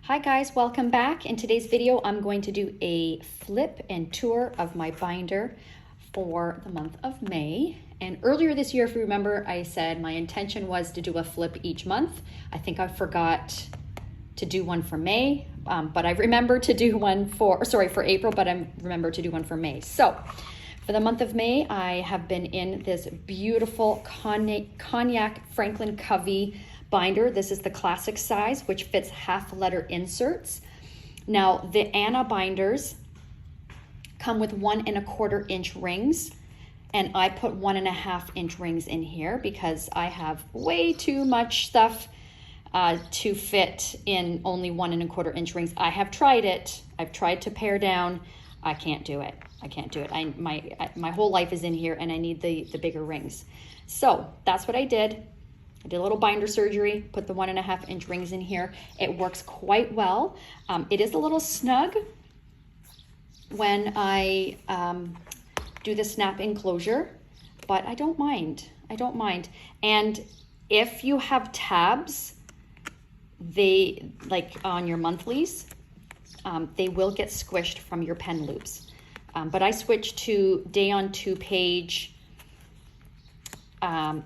Hi guys, welcome back. In today's video, I'm going to do a flip and tour of my binder for the month of May. And earlier this year, if you remember, I said my intention was to do a flip each month. I think I forgot to do one for May, but I remembered to do one for April, but I remembered to do one for May. So for the month of May, I have been in this beautiful Cognac Franklin Covey binder. This is the classic size, which fits half letter inserts. Now the Anna binders come with 1 1/4 inch rings, and I put 1 1/2 inch rings in here because I have way too much stuff to fit in only 1 1/4 inch rings. I have tried it. I've tried to pare down. I can't do it. I can't do it. My whole life is in here and I need the bigger rings. So that's what I did. I did a little binder surgery, put the 1 1/2 inch rings in here. It works quite well. It is a little snug when I do the snap enclosure, but I don't mind. I don't mind. And if you have tabs, they, like on your monthlies, they will get squished from your pen loops. But I switched to day on 2 page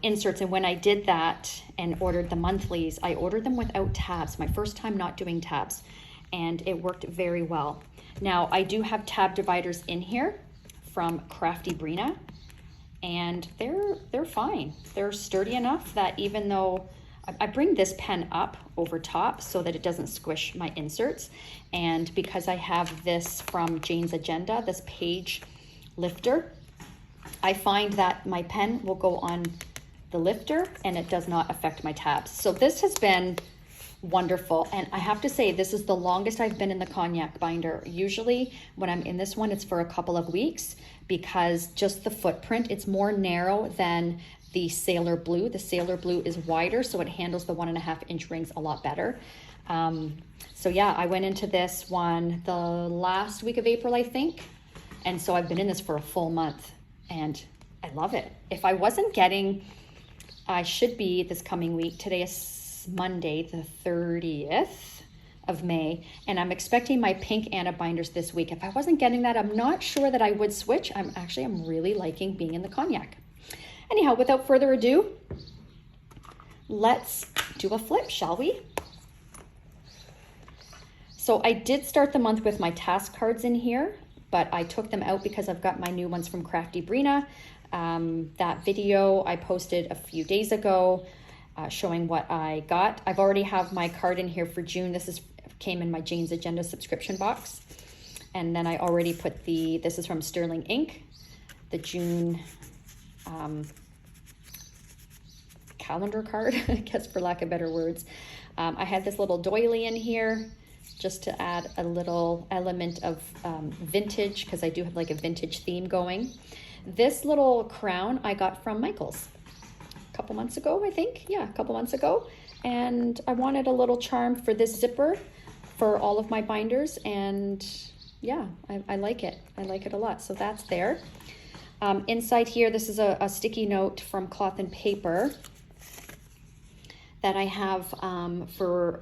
inserts, and when I did that and ordered the monthlies, I ordered them without tabs. My first time not doing tabs, and it worked very well. Now I do have tab dividers in here from Crafty Brina, and they're fine. They're sturdy enough that even though I bring this pen up over top so that it doesn't squish my inserts, and because I have this from Jane's Agenda, this page lifter, I find that my pen will go on the lifter and it does not affect my tabs. So this has been wonderful. And I have to say, this is the longest I've been in the Cognac binder. Usually when I'm in this one, it's for a couple of weeks because just the footprint, it's more narrow than the Sailor Blue. The Sailor Blue is wider, so it handles the 1 1/2 inch rings a lot better. So yeah, I went into this one the last week of April, I think. And so I've been in this for a full month. And I love it. If I wasn't getting, I should be this coming week. Today is Monday, the 30th of May, and I'm expecting my pink Anna binders this week. If I wasn't getting that, I'm not sure that I would switch. I'm really liking being in the Cognac. Anyhow, without further ado, let's do a flip, shall we? So I did start the month with my task cards in here, but I took them out because I've got my new ones from Crafty Brina. That video I posted a few days ago showing what I got. I've already have my card in here for June. This came in my Jane's Agenda subscription box. And then I already put this is from Sterling Ink, the June calendar card, I guess for lack of better words. I had this little doily in here, just to add a little element of vintage, because I do have like a vintage theme going. This little crown I got from Michael's a couple months ago, I think. Yeah, a couple months ago. And I wanted a little charm for this zipper for all of my binders. And yeah, I like it. I like it a lot. So that's there. Inside here, this is a sticky note from Cloth and Paper that I have for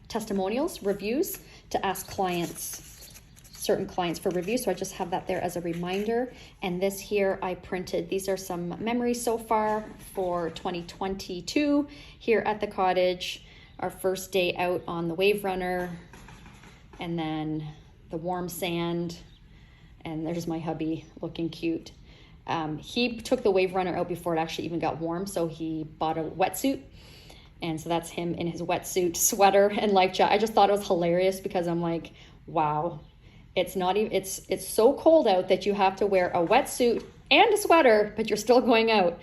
testimonials, reviews, to ask certain clients for reviews. So I just have that there as a reminder. And this here I printed. These are some memories so far for 2022 here at the cottage. Our first day out on the Wave Runner, and then the warm sand. And there's my hubby looking cute. He took the Wave Runner out before it actually even got warm, so he bought a wetsuit. And so that's him in his wetsuit, sweater, and life jacket. I just thought it was hilarious because I'm like, wow, it's not even, it's so cold out that you have to wear a wetsuit and a sweater, but you're still going out.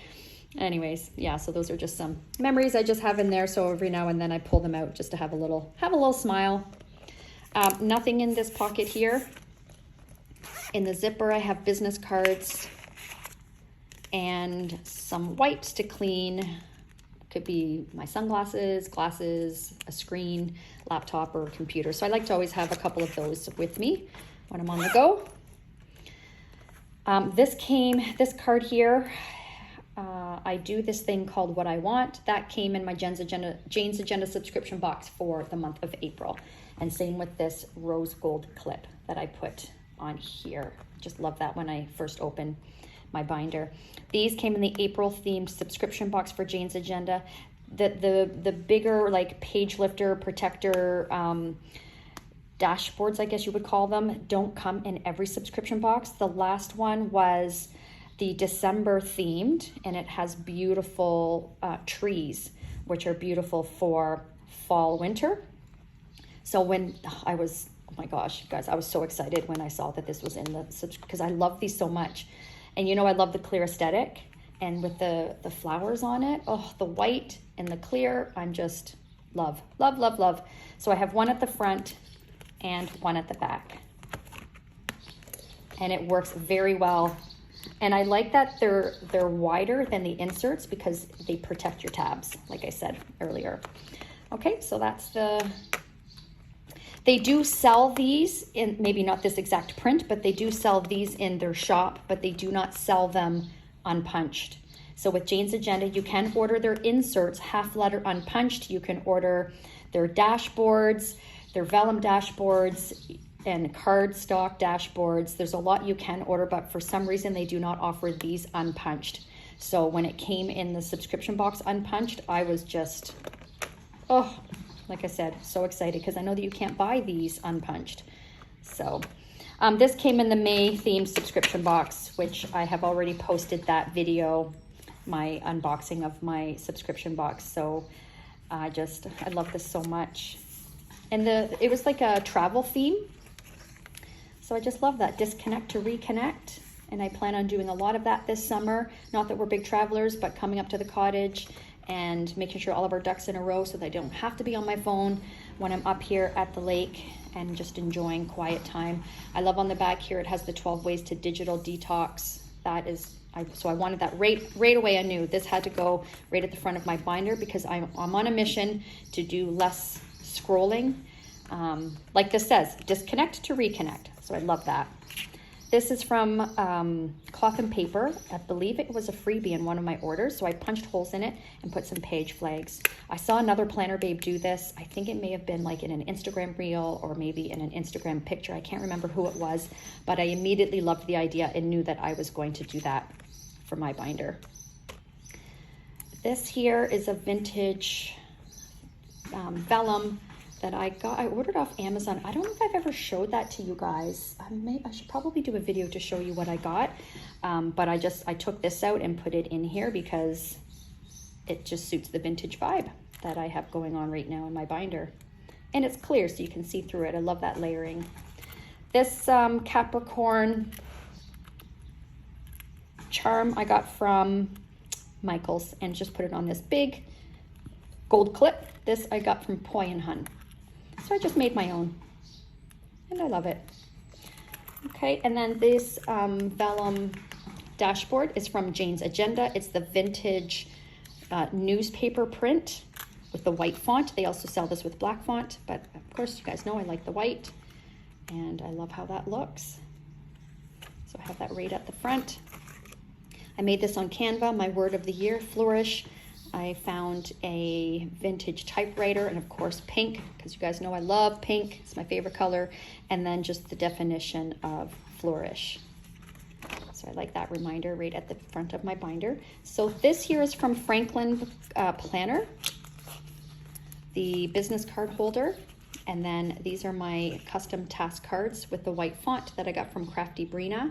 Anyways, yeah, so those are just some memories I just have in there. So every now and then I pull them out just to have a little smile. Nothing in this pocket here. In the zipper, I have business cards and some wipes to clean. Could be my sunglasses, glasses, a screen, laptop, or computer. So I like to always have a couple of those with me when I'm on the go. This card here, I do this thing called What I Want. That came in my Jane's Agenda subscription box for the month of April. And same with this rose gold clip that I put on here. Just love that when I first opened my binder. These came in the April themed subscription box for Jane's Agenda. The bigger like page lifter, protector, dashboards, I guess you would call them, don't come in every subscription box. The last one was the December themed, and it has beautiful trees, which are beautiful for fall, winter. So when I was, oh my gosh, guys, I was so excited when I saw that this was in the subscription, because I love these so much. And you know, I love the clear aesthetic, and with the flowers on it, oh, the white and the clear, I'm just love, love, love, love. So I have one at the front and one at the back. And it works very well. And I like that they're wider than the inserts because they protect your tabs, like I said earlier. Okay, so that's they do sell these in, maybe not this exact print, but they do sell these in their shop, but they do not sell them unpunched. So with Jane's Agenda, you can order their inserts half letter unpunched. You can order their dashboards, their Vellum dashboards, and cardstock dashboards. There's a lot you can order, but for some reason they do not offer these unpunched. So when it came in the subscription box unpunched, I was just, oh, like I said, so excited because I know that you can't buy these unpunched. So this came in the May themed subscription box, which I have already posted that video, my unboxing of my subscription box. So I love this so much. And it was like a travel theme. So I just love that, disconnect to reconnect. And I plan on doing a lot of that this summer. Not that we're big travelers, but coming up to the cottage and making sure all of our ducks in a row so that I don't have to be on my phone when I'm up here at the lake and just enjoying quiet time. I love on the back here, it has the 12 ways to digital detox. So I wanted that right away. I knew this had to go right at the front of my binder because I'm on a mission to do less scrolling. Like this says, disconnect to reconnect. So I love that. This is from Cloth and Paper. I believe it was a freebie in one of my orders. So I punched holes in it and put some page flags. I saw another planner babe do this. I think it may have been like in an Instagram reel or maybe in an Instagram picture. I can't remember who it was, but I immediately loved the idea and knew that I was going to do that for my binder. This here is a vintage vellum that I ordered off Amazon. I don't know if I've ever showed that to you guys. I should probably do a video to show you what I got. But I took this out and put it in here because it just suits the vintage vibe that I have going on right now in my binder. And it's clear so you can see through it. I love that layering. This Capricorn charm I got from Michaels and just put it on this big gold clip. This I got from Poi & Hun. So I just made my own and I love it. Okay, and then this Vellum Dashboard is from Jane's Agenda. It's the vintage newspaper print with the white font. They also sell this with black font, but of course you guys know I like the white and I love how that looks. So I have that right at the front. I made this on Canva, my word of the year, flourish. I found a vintage typewriter and of course pink, because you guys know I love pink. It's my favorite color. And then just the definition of flourish. So I like that reminder right at the front of my binder. So this here is from Franklin Planner, the business card holder. And then these are my custom task cards with the white font that I got from Crafty Brina.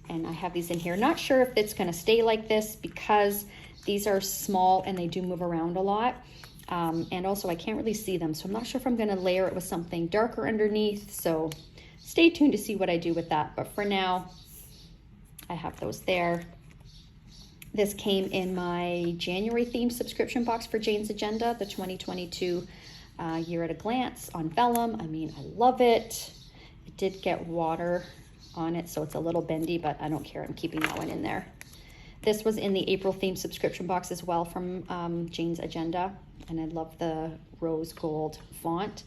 And I have these in here. Not sure if it's going to stay like this because these are small and they do move around a lot. And also I can't really see them. So I'm not sure if I'm going to layer it with something darker underneath. So stay tuned to see what I do with that. But for now, I have those there. This came in my January themed subscription box for Jane's Agenda, the 2022 Year at a Glance on vellum. I mean, I love it. It did get water on it, so it's a little bendy, but I don't care. I'm keeping that one in there. This was in the April themed subscription box as well from Jane's Agenda, and I love the rose gold font.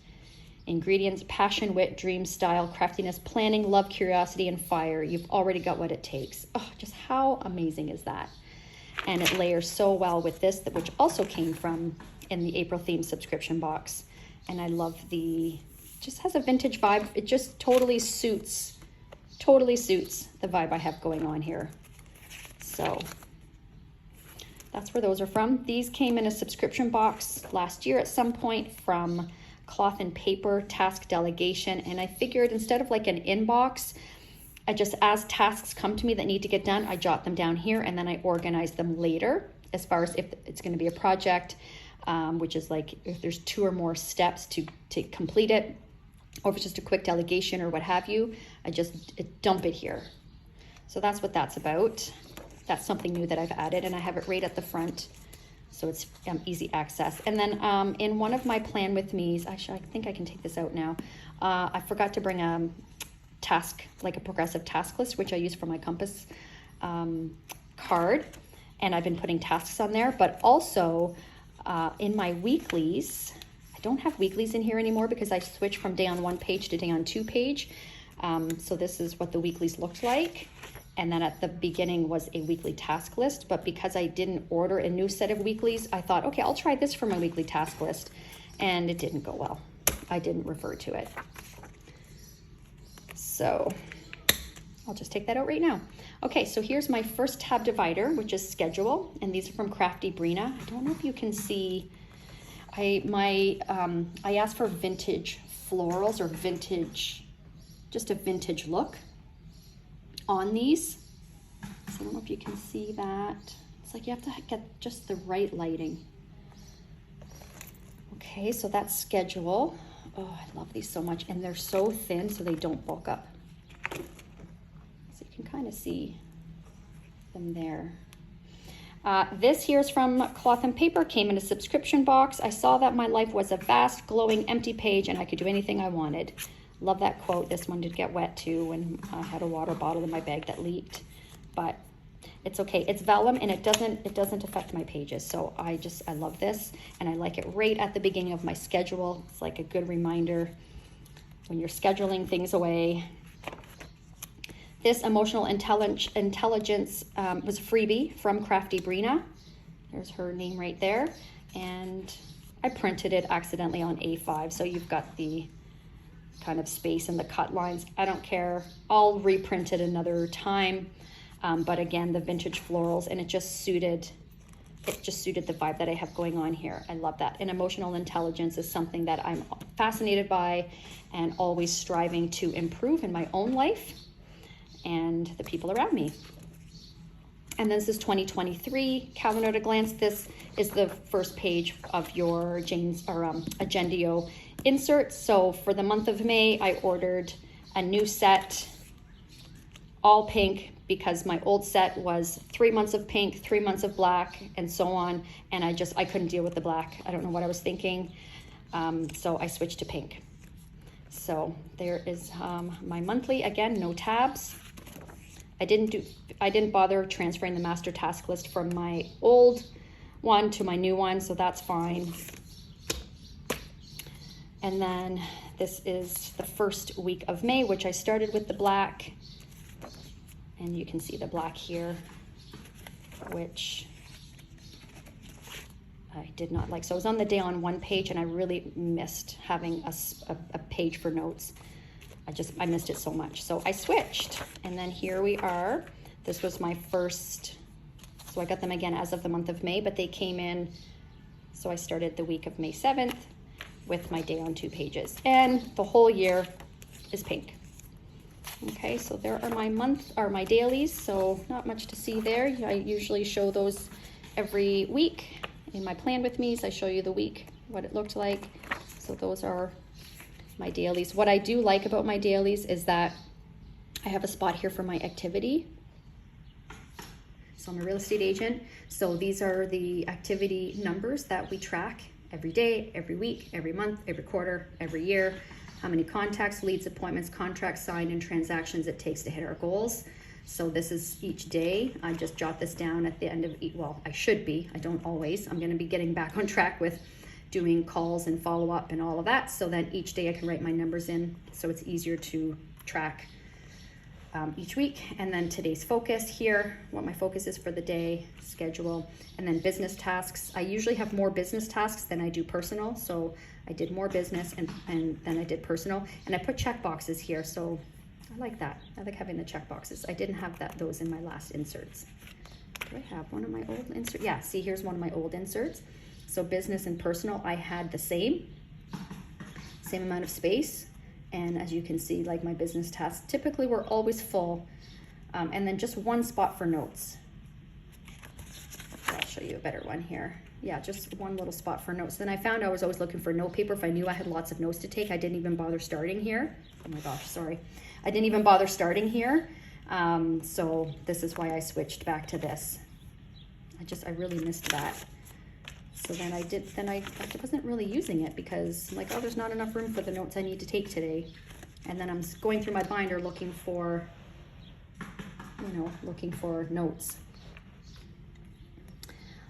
Ingredients: passion, wit, dream, style, craftiness, planning, love, curiosity, and fire. You've already got what it takes. Oh, just how amazing is that? and it layers so well with this, which also came from in the April theme subscription box. And I love just has a vintage vibe. It just totally suits the vibe I have going on here. So that's where those are from. These came in a subscription box last year at some point from Cloth and Paper Task Delegation. And I figured instead of like an inbox, I just, as tasks come to me that need to get done, I jot them down here and then I organize them later as far as if it's going to be a project, which is like if there's 2 or more steps to complete it, or if it's just a quick delegation or what have you, I just dump it here. So that's what that's about. That's something new that I've added, and I have it right at the front, so it's easy access. And then in one of my Plan With Me's, actually I think I can take this out now, I forgot to bring a task, like a progressive task list, which I use for my Compass card, and I've been putting tasks on there, but also in my weeklies, I don't have weeklies in here anymore because I switched from day on 1 page to day on 2 page. So this is what the weeklies looked like. And then at the beginning was a weekly task list, but because I didn't order a new set of weeklies, I thought, okay, I'll try this for my weekly task list. And it didn't go well. I didn't refer to it. So I'll just take that out right now. Okay, so here's my first tab divider, which is schedule. And these are from Crafty Brina. I don't know if you can see, I asked for vintage florals or vintage, just a vintage look on these. So I don't know if you can see that. It's like you have to get just the right lighting. Okay, so that's schedule. Oh, I love these so much. And they're so thin so they don't bulk up. So you can kind of see them there. This here is from Cloth and Paper, came in a subscription box. I saw that my life was a vast, glowing, empty page and I could do anything I wanted. Love that quote. This one did get wet too when I had a water bottle in my bag that leaked, but it's okay. It's vellum and it doesn't affect my pages. So I love this, and I like it right at the beginning of my schedule. It's like a good reminder when you're scheduling things away. This emotional intelligence was a freebie from Crafty Brina. There's her name right there. And I printed it accidentally on A5. So you've got the kind of space and the cut lines. I don't care. I'll reprint it another time. But again, the vintage florals, and it just suited the vibe that I have going on here. I love that. And emotional intelligence is something that I'm fascinated by and always striving to improve in my own life and the people around me. And then this is 2023 calendar at a glance. This is the first page of your Agendio insert. So for the month of May, I ordered a new set, all pink, because my old set was 3 months of pink, 3 months of black, and so on. And I couldn't deal with the black. I don't know what I was thinking. So I switched to pink. So there is my monthly. Again, no tabs. I didn't bother transferring the master task list from my old one to my new one, so that's fine. And then this is the first week of May, which I started with the black. And you can see the black here, which I did not like. So I was on the day on 1 page and I really missed having a page for notes. I missed it so much. So I switched, and then here we are. This was my first, so I got them again as of the month of May, but they came in, so I started the week of May 7th with my day on 2 pages, and the whole year is pink. Okay, so there are my dailies, so not much to see there. I usually show those every week. In my Plan With Me's, I show you the week, what it looked like. So those are my dailies. What I do like about my dailies is that I have a spot here for my activity. So I'm a real estate agent. So these are the activity numbers that we track every day, every week, every month, every quarter, every year. How many contacts, leads, appointments, contracts signed, and transactions it takes to hit our goals. So this is each day. I just jot this down at the end of each, well, I should be, I don't always. I'm gonna be getting back on track with doing calls and follow up and all of that. So then each day I can write my numbers in so it's easier to track each week, and then today's focus here, what my focus is for the day, schedule, and then business tasks. I usually have more business tasks than I do personal, so I did more business and then I did personal, and I put check boxes here, so I like that. I like having the check boxes. I didn't have those in my last inserts. Do I have one of my old inserts? Yeah, see, here's one of my old inserts. So business and personal, I had the same amount of space. And as you can see, like my business tasks typically were always full. And then just one spot for notes. I'll show you a better one here. Yeah, just one little spot for notes. Then I found I was always looking for note paper. If I knew I had lots of notes to take, I didn't even bother starting here. Oh my gosh, sorry. I didn't even bother starting here. So this is why I switched back to this. I really missed that. So then I wasn't really using it because I'm like, oh, there's not enough room for the notes I need to take today. And then I'm going through my binder looking for notes.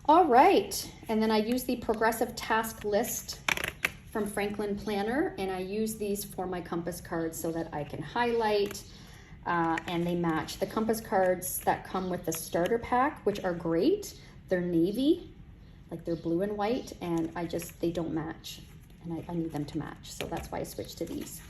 All right, and then I use the progressive task list from Franklin Planner, and I use these for my compass cards so that I can highlight and they match. The compass cards that come with the starter pack, which are great, they're navy. Like they're blue and white, and they don't match, and I need them to match, so that's why I switched to these.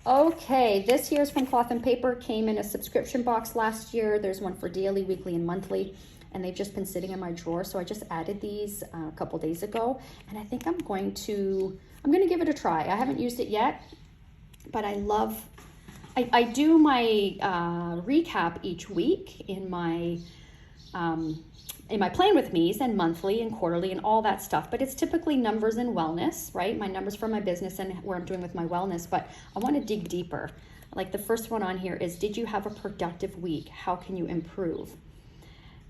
Okay, this year's from Cloth and Paper came in a subscription box last year. There's one for daily, weekly, and monthly, and they've just been sitting in my drawer, so I just added these a couple days ago, and I think I'm going to give it a try. I haven't used it yet, but I do my recap each week in my Plan With Me's and monthly and quarterly and all that stuff, but it's typically numbers and wellness, right? My numbers for my business and where I'm doing with my wellness, but I want to dig deeper. Like the first one on here is, did you have a productive week? How can you improve?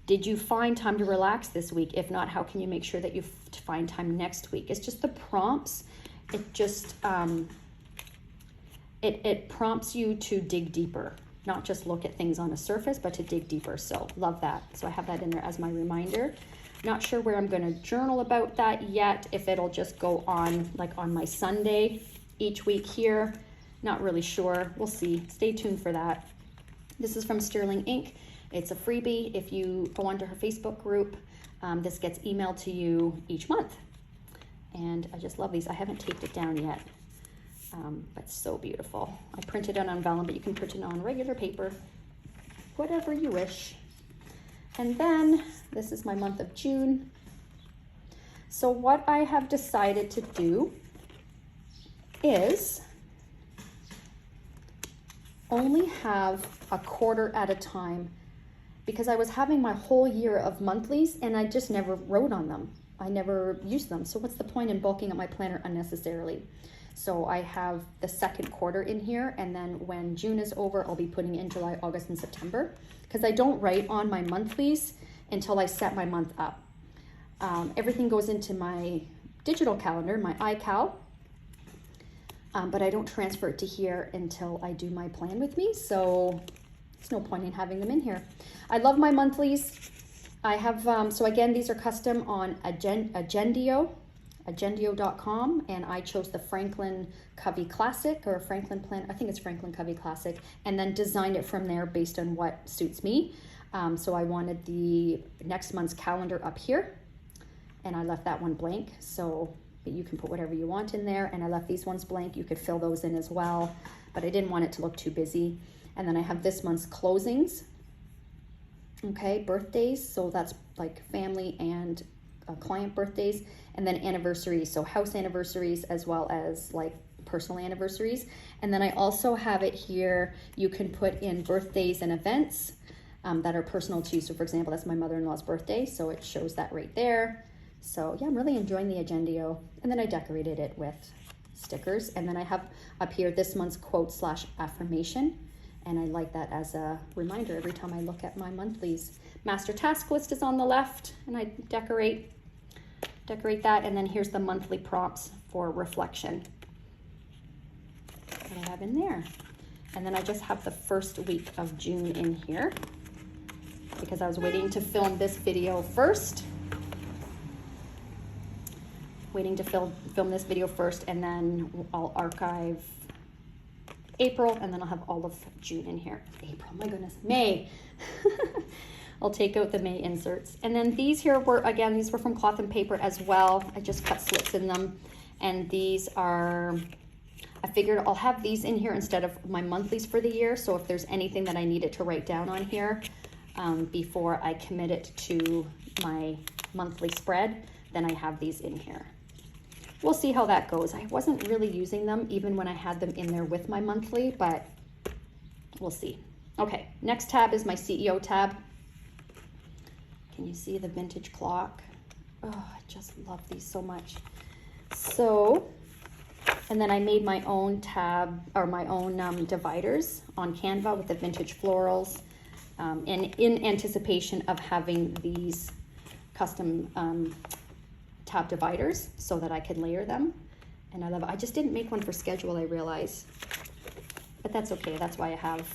Did you find time to relax this week? If not, how can you make sure that you find time next week? It's just the prompts. It just, it prompts you to dig deeper. Not just look at things on a surface, but to dig deeper. So love that. So I have that in there as my reminder. Not sure where I'm going to journal about that yet, if it'll just go on like on my Sunday each week here. Not really sure. We'll see. Stay tuned for that. This is from Sterling Inc. It's a freebie. If you go onto her Facebook group, this gets emailed to you each month. And I just love these. I haven't taped it down yet. But so beautiful. I printed it on vellum, but you can print it on regular paper, whatever you wish. And then this is my month of June. So what I have decided to do is only have a quarter at a time, because I was having my whole year of monthlies and I just never wrote on them. I never used them. So what's the point in bulking up my planner unnecessarily? So I have the second quarter in here, and then when June is over, I'll be putting in July, August, and September, because I don't write on my monthlies until I set my month up. Everything goes into my digital calendar, my iCal, but I don't transfer it to here until I do my Plan With Me, so there's no point in having them in here. I love my monthlies. I have, so again, these are custom on Agendio.com, and I chose the Franklin Covey Classic, or Franklin Plan, I think it's Franklin Covey Classic, and then designed it from there based on what suits me. So I wanted the next month's calendar up here, and I left that one blank, so you can put whatever you want in there, and I left these ones blank. You could fill those in as well, but I didn't want it to look too busy. And then I have this month's closings, okay, birthdays, so that's like family and client birthdays, and then anniversaries, so house anniversaries as well as like personal anniversaries. And then I also have it here, you can put in birthdays and events that are personal to you. So for example, that's my mother-in-law's birthday, so it shows that right there. So yeah, I'm really enjoying the Agendio. And then I decorated it with stickers. And then I have up here this month's quote/affirmation, and I like that as a reminder every time I look at my monthlies. Master task list is on the left, and I decorate that. And then here's the monthly prompts for reflection that I have in there. And then I just have the first week of June in here because I was waiting to film this video first. Waiting to film this video first, and then I'll archive April, and then I'll have all of June in here. April, my goodness, May. I'll take out the May inserts. And then these here were, again, these were from Cloth and Paper as well. I just cut slits in them. And these are, I figured I'll have these in here instead of my monthlies for the year. So if there's anything that I needed to write down on here before I commit it to my monthly spread, then I have these in here. We'll see how that goes. I wasn't really using them even when I had them in there with my monthly, but we'll see. Okay, next tab is my CEO tab. Can you see the vintage clock? Oh, I just love these so much. So, and then I made my own tab, or my own dividers on Canva with the vintage florals, and in anticipation of having these custom tab dividers so that I could layer them. And I love it. I just didn't make one for schedule, I realize, but that's okay. That's why I have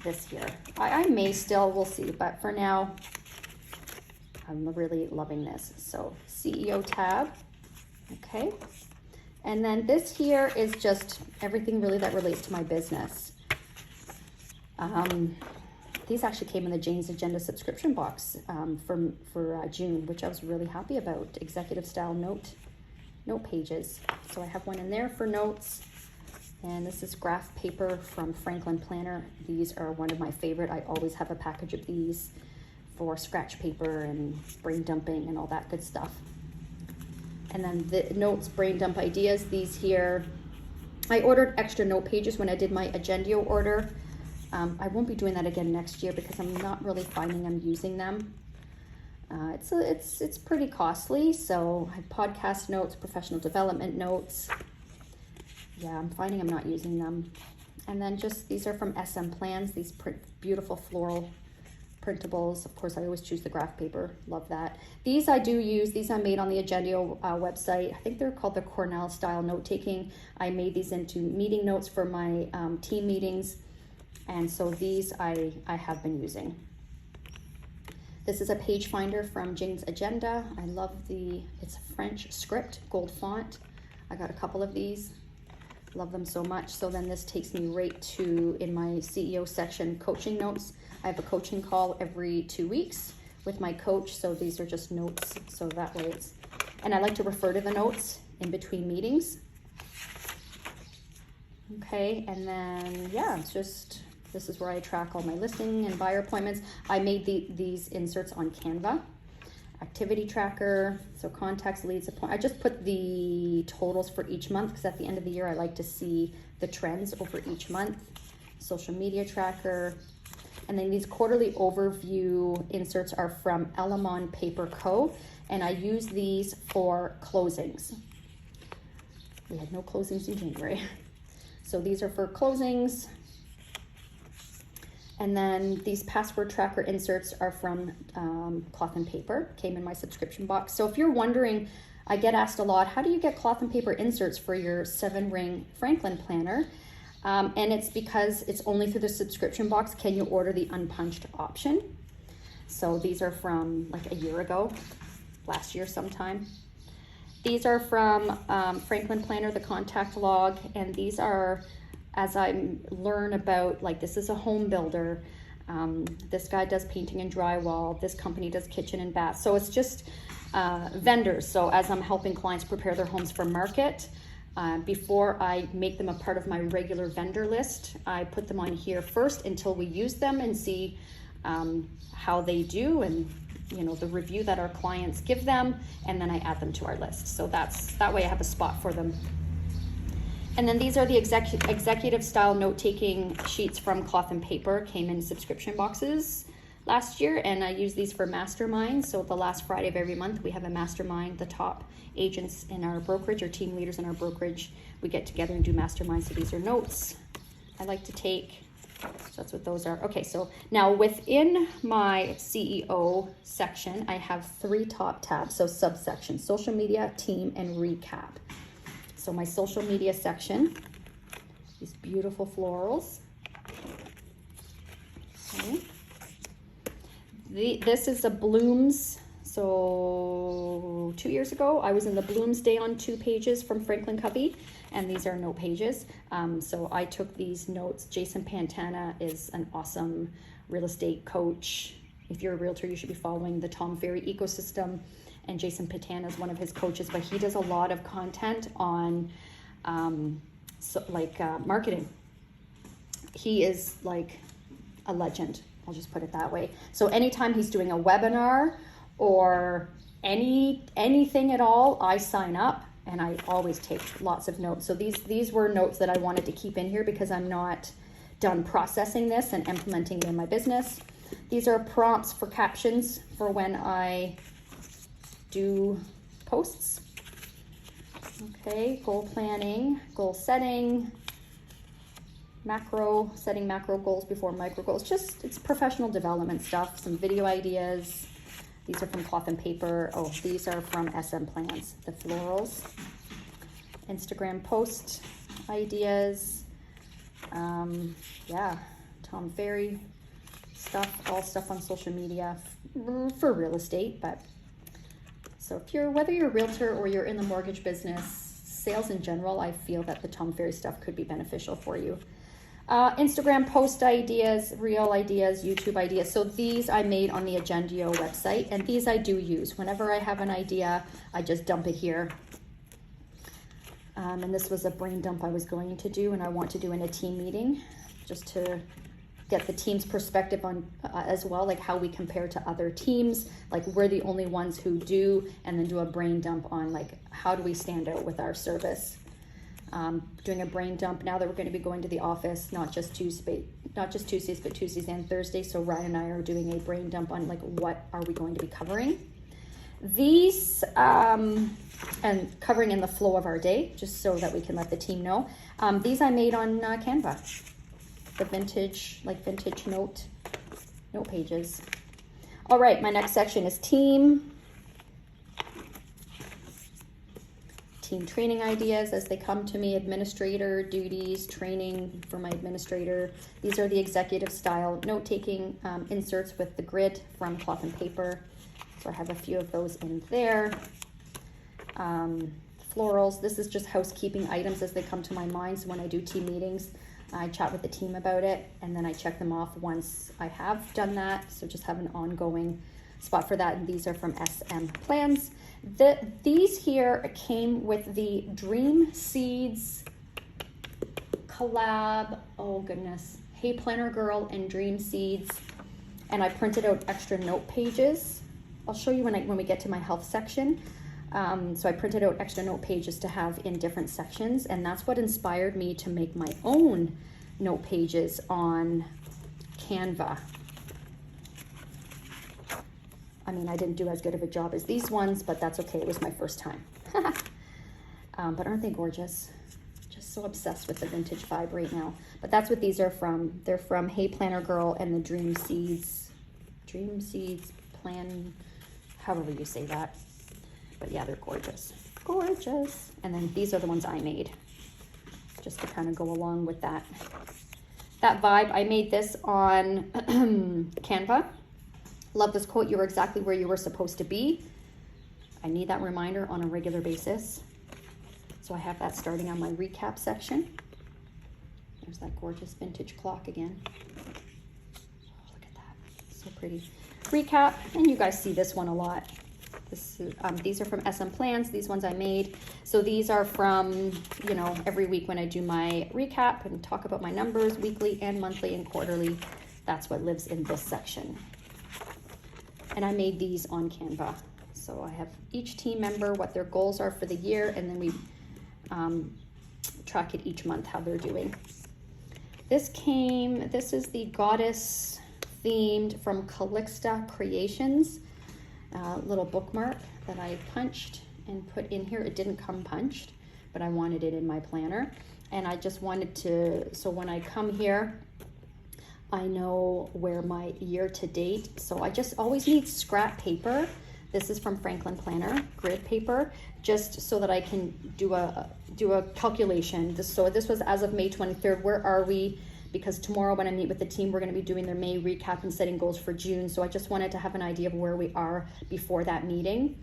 this here. I may still, we'll see, but for now, I'm really loving this. So CEO tab, okay. And then this here is just everything really that relates to my business. These actually came in the Jane's Agenda subscription box for June, which I was really happy about. Executive style note pages. So I have one in there for notes. And this is graph paper from Franklin Planner. These are one of my favorite. I always have a package of these for scratch paper and brain dumping and all that good stuff. And then the notes, brain dump ideas, these here. I ordered extra note pages when I did my Agendio order. I won't be doing that again next year because I'm not really finding I'm using them. It's pretty costly. So I have podcast notes, professional development notes. Yeah, I'm finding I'm not using them. And then just, these are from SM Plans, these beautiful floral printables. Of course, I always choose the graph paper. Love that. These I do use. These I made on the Agendio website. I think they're called the Cornell style note taking. I made these into meeting notes for my team meetings. And so these I have been using. This is a page finder from Jane's Agenda. I love it's a French script, gold font. I got a couple of these. Love them so much. So then this takes me right to, in my CEO section, coaching notes. I have a coaching call every 2 weeks with my coach. So these are just notes. So that way and I like to refer to the notes in between meetings. Okay, and then, yeah, it's just, this is where I track all my listing and buyer appointments. I made these inserts on Canva. Activity tracker, so contacts, leads, I just put the totals for each month because at the end of the year I like to see the trends over each month. Social media tracker, and then these quarterly overview inserts are from Elamon Paper Co. And I use these for closings. We had no closings in January. So these are for closings. And then these password tracker inserts are from Cloth and Paper, came in my subscription box. So if you're wondering, I get asked a lot, how do you get Cloth and Paper inserts for your 7-ring Franklin planner? And it's because it's only through the subscription box can you order the unpunched option. So these are from like a year ago, last year sometime. These are from Franklin Planner, the contact log, and these are, as I learn about, like, this is a home builder, this guy does painting and drywall, this company does kitchen and bath. So it's just vendors. So as I'm helping clients prepare their homes for market, before I make them a part of my regular vendor list, I put them on here first until we use them and see how they do and, you know, the review that our clients give them, and then I add them to our list. So that way I have a spot for them. And then these are the executive style note-taking sheets from Cloth and Paper, came in subscription boxes last year, and I use these for masterminds. So the last Friday of every month, we have a mastermind. The top agents in our brokerage or team leaders in our brokerage, we get together and do masterminds. So these are notes I like to take. So that's what those are. Okay, so now within my CEO section, I have 3 top tabs, so subsections: social media, team, and recap. So my social media section, these beautiful florals. Okay. This is a Blooms, so 2 years ago, I was in the Bloomsday on 2 pages from Franklin Covey, and these are note pages. So I took these notes. Jason Pantana is an awesome real estate coach. If you're a realtor, you should be following the Tom Ferry ecosystem, and Jason Pantana is one of his coaches, but he does a lot of content on marketing. He is like a legend, I'll just put it that way. So anytime he's doing a webinar or anything at all, I sign up, and I always take lots of notes. So these were notes that I wanted to keep in here because I'm not done processing this and implementing it in my business. These are prompts for captions for when I do posts. Okay, goal planning, goal setting, setting macro goals before micro goals. It's professional development stuff, some video ideas. These are from Cloth and Paper. Oh, these are from SM Plans, the florals. Instagram post ideas. Tom Ferry stuff, all stuff on social media for real estate. But so whether you're a realtor or you're in the mortgage business, sales in general, I feel that the Tom Ferry stuff could be beneficial for you. Instagram post ideas, reel ideas, YouTube ideas. So these I made on the Agendio website, and these I do use. Whenever I have an idea, I just dump it here. And this was a brain dump I was going to do, and I want to do in a team meeting, just to get the team's perspective on as well, like how we compare to other teams, like we're the only ones who do, and then do a brain dump on like how do we stand out with our service. Doing a brain dump now that we're going to be going to the office, not just Tuesdays, but Tuesdays and Thursdays. So Ryan and I are doing a brain dump on like what are we going to be covering. These and covering in the flow of our day, just so that we can let the team know. These I made on Canva, the vintage note pages. All right, my next section is team training ideas as they come to me, administrator duties, training for my administrator. These are the executive style note-taking inserts with the grid from Cloth and Paper. So I have a few of those in there. Florals, this is just housekeeping items as they come to my mind. So when I do team meetings, I chat with the team about it, and then I check them off once I have done that. So just have an ongoing spot for that. And these are from SM Plans. These here came with the Dream Seeds collab. Oh goodness. Hey Planner Girl and Dream Seeds. And I printed out extra note pages. I'll show you when we get to my health section. So I printed out extra note pages to have in different sections, and that's what inspired me to make my own note pages on Canva. I mean, I didn't do as good of a job as these ones, but that's okay. It was my first time. But aren't they gorgeous? Just so obsessed with the vintage vibe right now. But that's what these are from. They're from Hey Planner Girl and the Dream Seeds Plan, however you say that. But yeah, they're gorgeous. Gorgeous. And then these are the ones I made, just to kind of go along with that vibe. I made this on Canva. Love this quote, "You were exactly where you were supposed to be." I need that reminder on a regular basis. So I have that starting on my recap section. There's that gorgeous vintage clock again. Oh, look at that, so pretty. Recap, and you guys see this one a lot. These are from SM Plans, these ones I made. So these are from, every week when I do my recap and talk about my numbers, weekly and monthly and quarterly, that's what lives in this section. And I made these on Canva. So I have each team member, what their goals are for the year, and then we track it each month, how they're doing. This is the goddess themed from Calixta Creations. Little bookmark that I punched and put in here. It didn't come punched, but I wanted it in my planner. And I just wanted to, so when I come here, I know where my year to date. So I just always need scrap paper. This is from Franklin Planner, grid paper, just so that I can do a calculation. So this was as of May 23rd. Where are we? Because tomorrow when I meet with the team, we're going to be doing their May recap and setting goals for June. So I just wanted to have an idea of where we are before that meeting.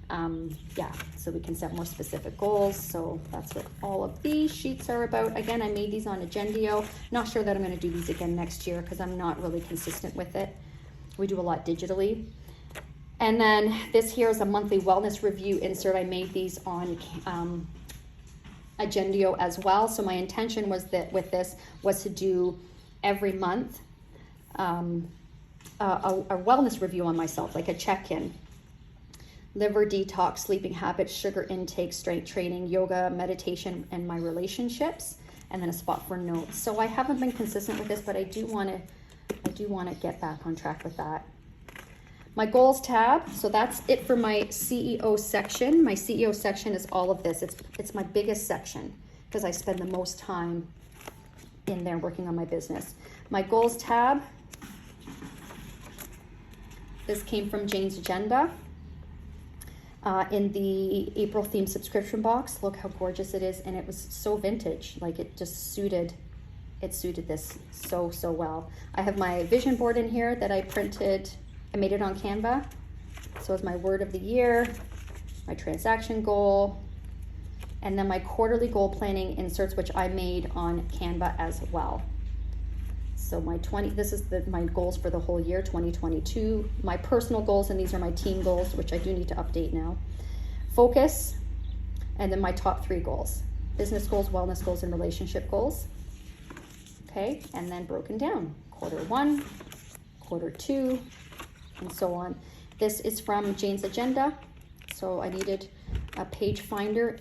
Yeah, so we can set more specific goals. So that's what all of these sheets are about. Again, I made these on Agendio. Not sure that I'm going to do these again next year because I'm not really consistent with it. We do a lot digitally. And then this here is a monthly wellness review insert. I made these on Agendio as well. So my intention was that with this was to do every month a wellness review on myself, like a check-in. Liver detox, sleeping habits, sugar intake, strength training, yoga, meditation, and my relationships, and then a spot for notes. So I haven't been consistent with this, but I do want to get back on track with that. My goals tab, so that's it for my CEO section. My CEO section is all of this. It's my biggest section because I spend the most time in there working on my business. My goals tab, this came from Jane's Agenda. In the April theme subscription box. Look how gorgeous it is, and it was so vintage. Like it suited this so well. I have my vision board in here that I printed. I made it on Canva. So it's my word of the year, my transaction goal, and then my quarterly goal planning inserts, which I made on Canva as well. So this is my goals for the whole year, 2022. My personal goals, and these are my team goals, which I do need to update now. Focus, and then my top 3 goals. Business goals, wellness goals, and relationship goals. Okay, and then broken down. Quarter 1, quarter 2, and so on. This is from Jane's Agenda. So I needed a page finder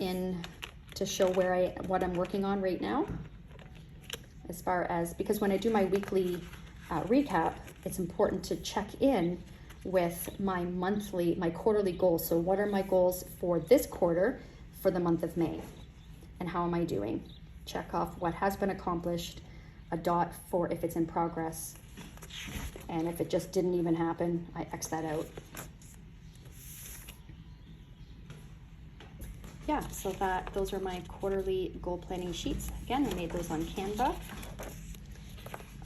to show what I'm working on right now. As far as, because when I do my weekly recap, it's important to check in with my quarterly goals. So what are my goals for this quarter for the month of May? And how am I doing? Check off what has been accomplished, a dot for if it's in progress. And if it just didn't even happen, I X that out. Yeah, so those are my quarterly goal planning sheets. Again, I made those on Canva.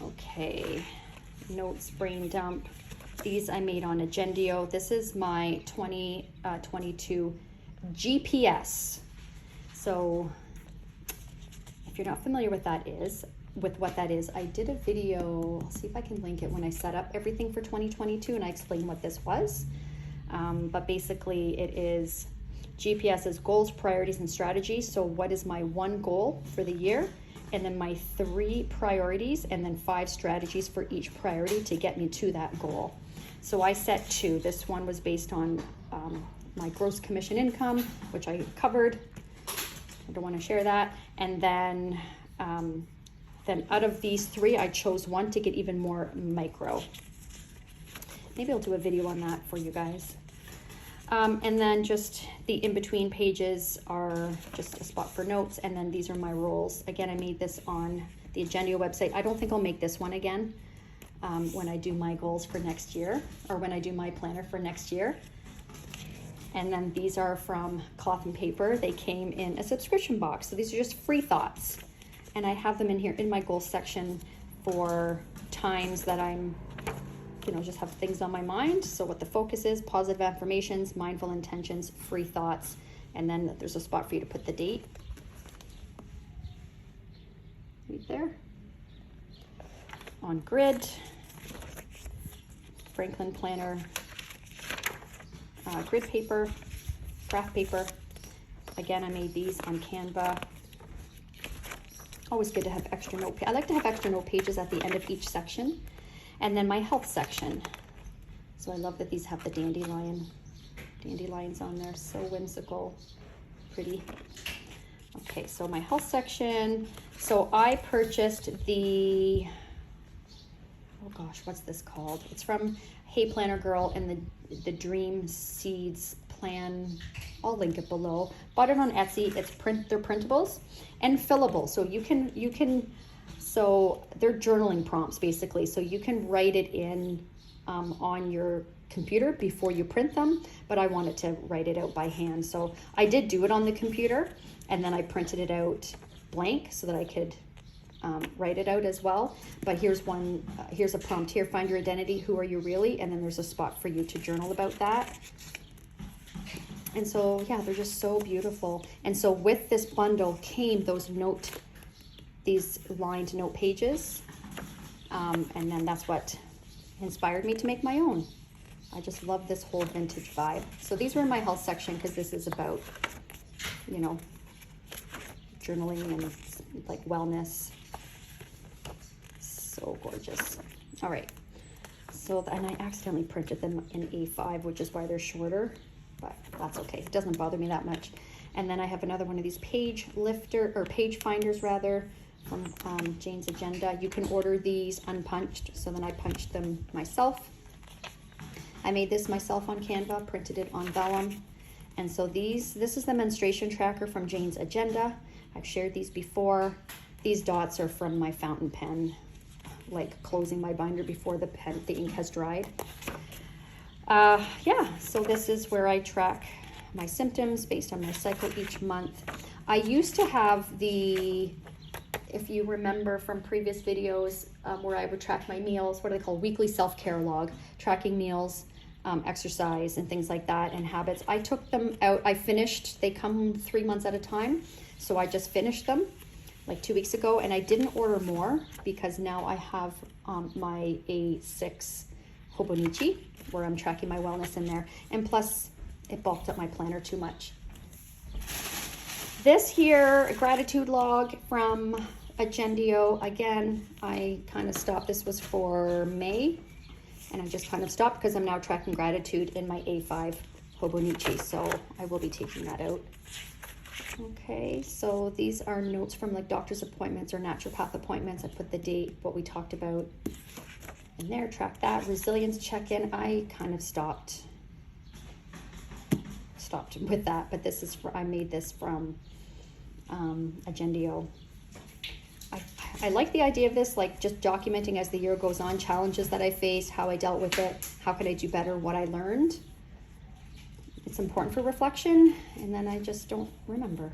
Okay, notes, brain dump. These I made on Agendio. This is my 2022 GPS. So if you're not familiar with what that is, I did a video. I'll see if I can link it when I set up everything for 2022 and I explain what this was. But basically it is GPS is goals, priorities, and strategies. So what is my 1 goal for the year? And then my 3 priorities, and then 5 strategies for each priority to get me to that goal. So I set 2. This one was based on my gross commission income, which I covered. I don't want to share that. And then out of these 3, I chose 1 to get even more micro. Maybe I'll do a video on that for you guys. And then just the in-between pages are just a spot for notes, and then these are my roles. Again, I made this on the Agendio website. I don't think I'll make this one again when I do my goals for next year, or when I do my planner for next year. And then these are from Cloth and Paper. They came in a subscription box. So these are just free thoughts. And I have them in here in my goals section for times that I'm just have things on my mind. So what the focus is, positive affirmations, mindful intentions, free thoughts, and then there's a spot for you to put the date. Right there. On grid, Franklin Planner, grid paper, graph paper. Again, I made these on Canva. Always good to have extra note. I like to have extra note pages at the end of each section. And then my health section. So I love that these have the dandelions on there. So whimsical, pretty. Okay, so my health section. So I purchased the, oh gosh, what's this called? It's from Hey Planner Girl and the Dream Seeds plan. I'll link it below. Bought it on Etsy. They're printables and fillable. So you can. So they're journaling prompts basically. So you can write it in on your computer before you print them, but I wanted to write it out by hand. So I did do it on the computer, and then I printed it out blank so that I could write it out as well. But here's a prompt here: find your identity, who are you really? And then there's a spot for you to journal about that. And so, yeah, they're just so beautiful. And so with this bundle came these lined note pages. And then that's what inspired me to make my own. I just love this whole vintage vibe. So these were in my health section because this is about, you know, journaling and like wellness. So gorgeous. All right. So, and I accidentally printed them in A5, which is why they're shorter, but that's okay. It doesn't bother me that much. And then I have another one of these page finders rather, from Jane's Agenda. You can order these unpunched, so then I punched them myself. I made this myself on Canva, printed it on vellum. And so this is the menstruation tracker from Jane's Agenda. I've shared these before. These dots are from my fountain pen, like closing my binder before the ink has dried. Yeah, so this is where I track my symptoms based on my cycle each month. I used to have if you remember from previous videos, where I would track my meals, what are they called? Weekly self-care log, tracking meals, exercise and things like that, and habits. I took them out, they come 3 months at a time. So I just finished them like 2 weeks ago, and I didn't order more because now I have my A6 Hobonichi where I'm tracking my wellness in there. And plus it bulked up my planner too much. This here, a gratitude log from Agendio. Again, I kind of stopped. This was for May, and I just kind of stopped because I'm now tracking gratitude in my A5 Hobonichi, so I will be taking that out. Okay, so these are notes from like doctor's appointments or naturopath appointments. I put the date, what we talked about in there, track that. Resilience check-in, I kind of stopped with that, but this is I made this from Agendio. I like the idea of this, like just documenting as the year goes on, challenges that I faced, how I dealt with it, how could I do better, what I learned. It's important for reflection, and then I just don't remember.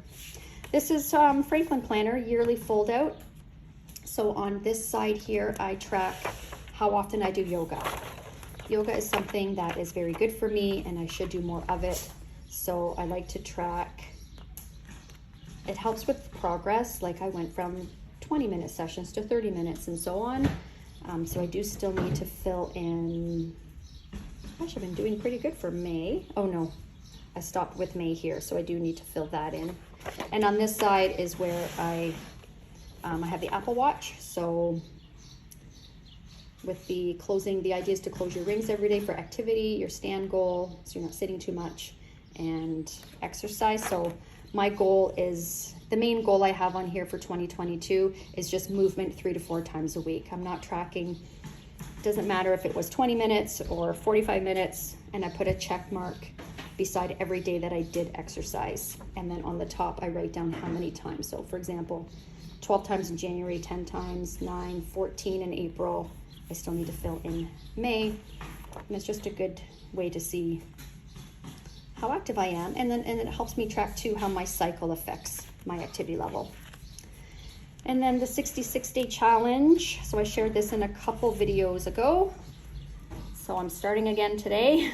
This is Franklin Planner, yearly fold out. So on this side here, I track how often I do yoga. Yoga is something that is very good for me, and I should do more of it. So I like to track, it helps with progress. Like I went from 20-minute sessions to 30 minutes and so on. So I do still need to fill in, gosh, I've been doing pretty good for May. Oh no, I stopped with May here, so I do need to fill that in. And on this side is where I have the Apple Watch. So with the idea is to close your rings every day for activity, your stand goal, so you're not sitting too much, and exercise. So my goal is, the main goal I have on here for 2022 is just movement 3 to 4 times a week. I'm not tracking, doesn't matter if it was 20 minutes or 45 minutes, and I put a check mark beside every day that I did exercise. And then on the top, I write down how many times. So for example, 12 times in January, 10 times, 9, 14 in April. I still need to fill in May. And it's just a good way to see how active I am. And then it helps me track too how my cycle affects my activity level. And then the 66-day challenge. So I shared this in a couple videos ago. So I'm starting again today.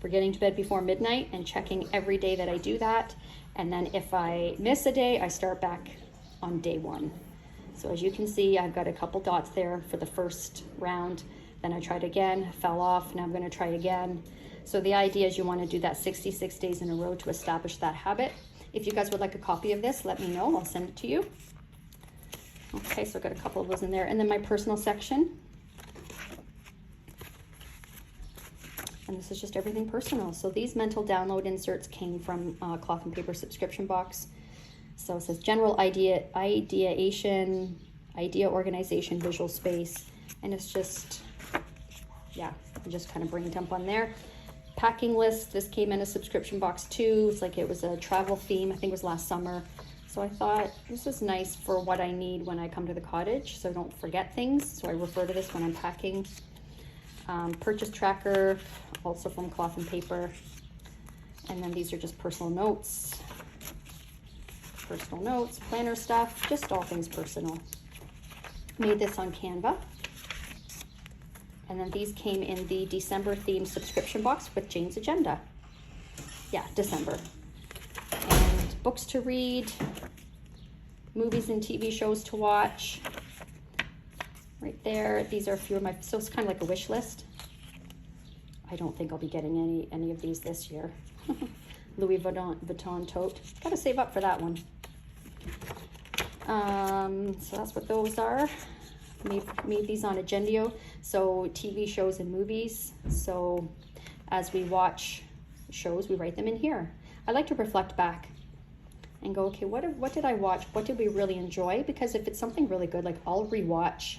We're getting to bed before midnight and checking every day that I do that. And then if I miss a day, I start back on day 1. So as you can see, I've got a couple dots there for the first round. Then I tried again, fell off. Now I'm going to try again. So the idea is you want to do that 66 days in a row to establish that habit. If you guys would like a copy of this, let me know. I'll send it to you. Okay, so I've got a couple of those in there. And then my personal section. And this is just everything personal. So these mental download inserts came from Cloth and Paper subscription box. So it says general ideation, idea organization, visual space. And it's just, yeah, just kind of brain dump on there. Packing list, this came in a subscription box too. It's like it was a travel theme, I think it was last summer. So I thought this is nice for what I need when I come to the cottage, so I don't forget things. So I refer to this when I'm packing. Purchase tracker, also from Cloth and Paper. And then these are just personal notes, planner stuff, just all things personal. Made this on Canva. And then these came in the December theme subscription box with Jane's Agenda. yeah, December. And books to read, movies and TV shows to watch. Right there, these are a few of my, so it's kind of like a wish list. I don't think I'll be getting any of these this year. Louis Vuitton tote. Gotta save up for that one. So that's what those are. Made these on Agendio. So TV shows and movies. So as we watch shows, we write them in here. I like to reflect back and go, okay, what did I watch? What did we really enjoy? Because if it's something really good, like I'll rewatch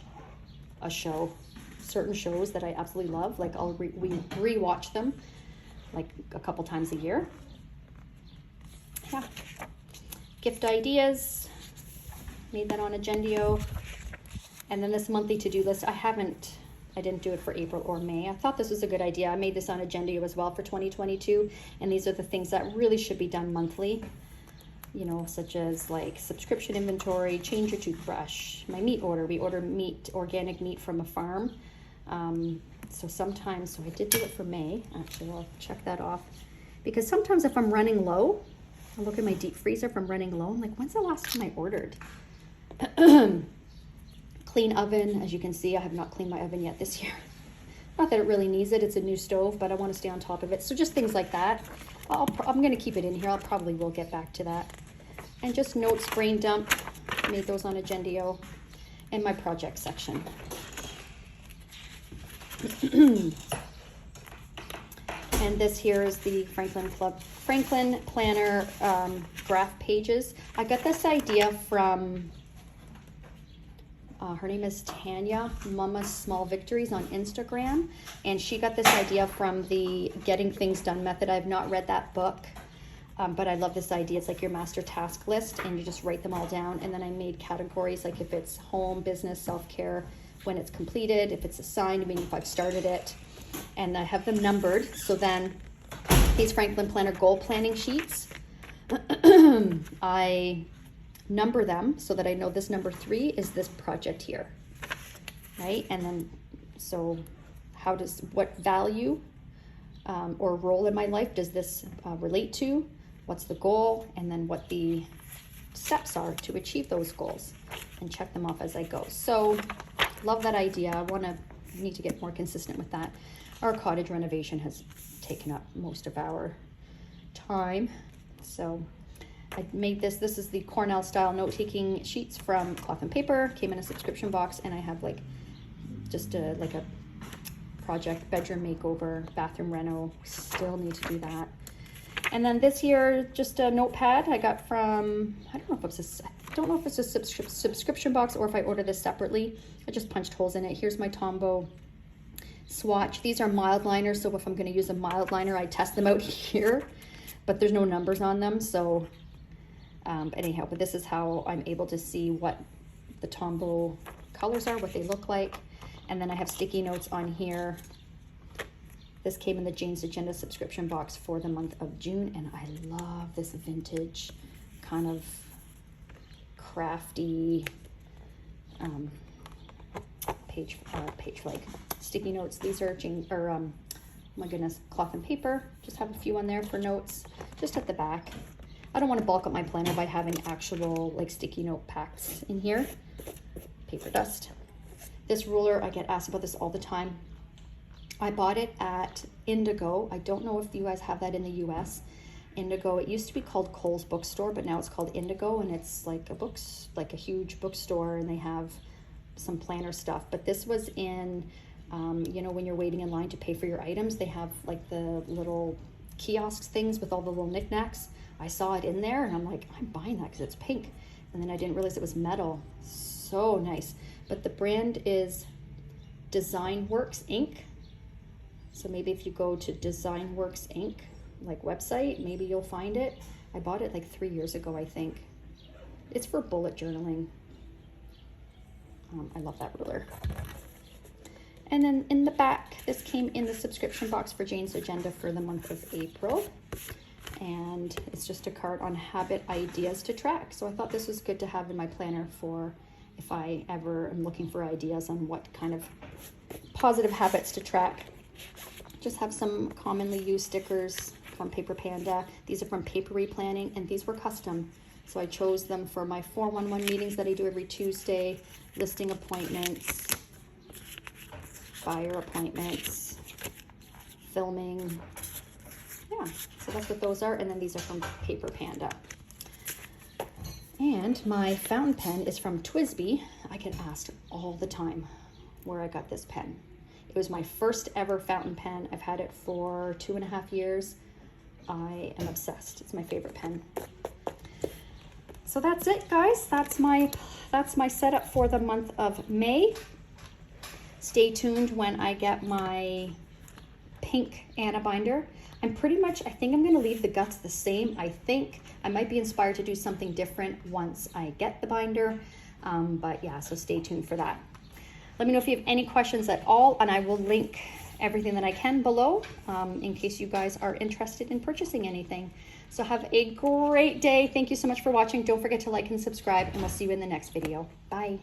a show. Certain shows that I absolutely love, like we rewatch them like a couple times a year. Yeah. Gift ideas, made that on Agendio. And then this monthly to-do list, I didn't do it for April or May. I thought this was a good idea. I made this on Agendio as well for 2022. And these are the things that really should be done monthly, you know, such as like subscription inventory, change your toothbrush, my meat order. We order meat, organic meat from a farm. So I did do it for May. Actually, I'll check that off. Because sometimes if I'm running low, I'll look at my deep freezer. If I'm running low, I'm like, when's the last time I ordered? Clean oven. As you can see, I have not cleaned my oven yet this year. Not that it really needs it. It's a new stove, but I want to stay on top of it. So just things like that. I'm going to keep it in here. Probably will get back to that. And just notes, brain dump. Made those on Agendio. And my project section. And this here is the Franklin Planner graph pages. I got this idea from, her name is Tanya, Mama's Small Victories on Instagram. And she got this idea from the Getting Things Done method. I've not read that book, but I love this idea. It's like your master task list and you just write them all down. And then I made categories, like if it's home, business, self-care, when it's completed, if it's assigned, meaning if I've started it. And I have them numbered. So then these Franklin Planner goal planning sheets, I number them so that I know this number 3 is this project here, right? And then, so what value or role in my life does this relate to? What's the goal? And then what the steps are to achieve those goals, and check them off as I go. So love that idea. I need to get more consistent with that. Our cottage renovation has taken up most of our time. So I made this. This is the Cornell style note-taking sheets from Cloth and Paper. Came in a subscription box, and I have like just like a project bedroom makeover, bathroom reno. Still need to do that. And then this here, just a notepad I got from, I don't know if it's a subscription box or if I order this separately. I just punched holes in it. Here's my Tombow swatch. These are mild liners, so if I'm going to use a mild liner, I test them out here, but there's no numbers on them. So anyhow, but this is how I'm able to see what the Tombow colors are, what they look like. And then I have sticky notes on here. This came in the Jane's Agenda subscription box for the month of June, and I love this vintage kind of crafty page flag sticky notes. These are oh my goodness, Cloth and Paper. Just have a few on there for notes, just at the back. I don't want to bulk up my planner by having actual like sticky note packs in here. Paper dust. This ruler, I get asked about this all the time. I bought it at Indigo. I don't know if you guys have that in the US. Indigo, it used to be called Kohl's Bookstore, but now it's called Indigo, and it's like a huge bookstore, and they have some planner stuff. But this was in, you know, when you're waiting in line to pay for your items, they have like the little kiosks things with all the little knickknacks. I saw it in there, and I'm like, I'm buying that because it's pink. And then I didn't realize it was metal. So nice. But the brand is Design Works Inc. So maybe if you go to Design Works Inc. like website, maybe you'll find it. I bought it like 3 years ago, I think. It's for bullet journaling. I love that ruler. And then in the back, this came in the subscription box for Jane's Agenda for the month of April. And it's just a card on habit ideas to track. So I thought this was good to have in my planner for if I ever am looking for ideas on what kind of positive habits to track. Just have some commonly used stickers from Paper Panda. These are from Papery Planning, and these were custom. So I chose them for my 411 meetings that I do every Tuesday, listing appointments, buyer appointments, filming. Yeah, so that's what those are. And then these are from Paper Panda. And my fountain pen is from Twisby. I get asked all the time where I got this pen. It was my first ever fountain pen. I've had it for 2.5 years. I am obsessed. It's my favorite pen. So that's it, guys. That's my setup for the month of May. Stay tuned when I get my pink Anna binder. I think I'm gonna leave the guts the same. I think I might be inspired to do something different once I get the binder. But yeah, so stay tuned for that. Let me know if you have any questions at all, and I will link everything that I can below in case you guys are interested in purchasing anything. So have a great day. Thank you so much for watching. Don't forget to like and subscribe, and we'll see you in the next video. Bye.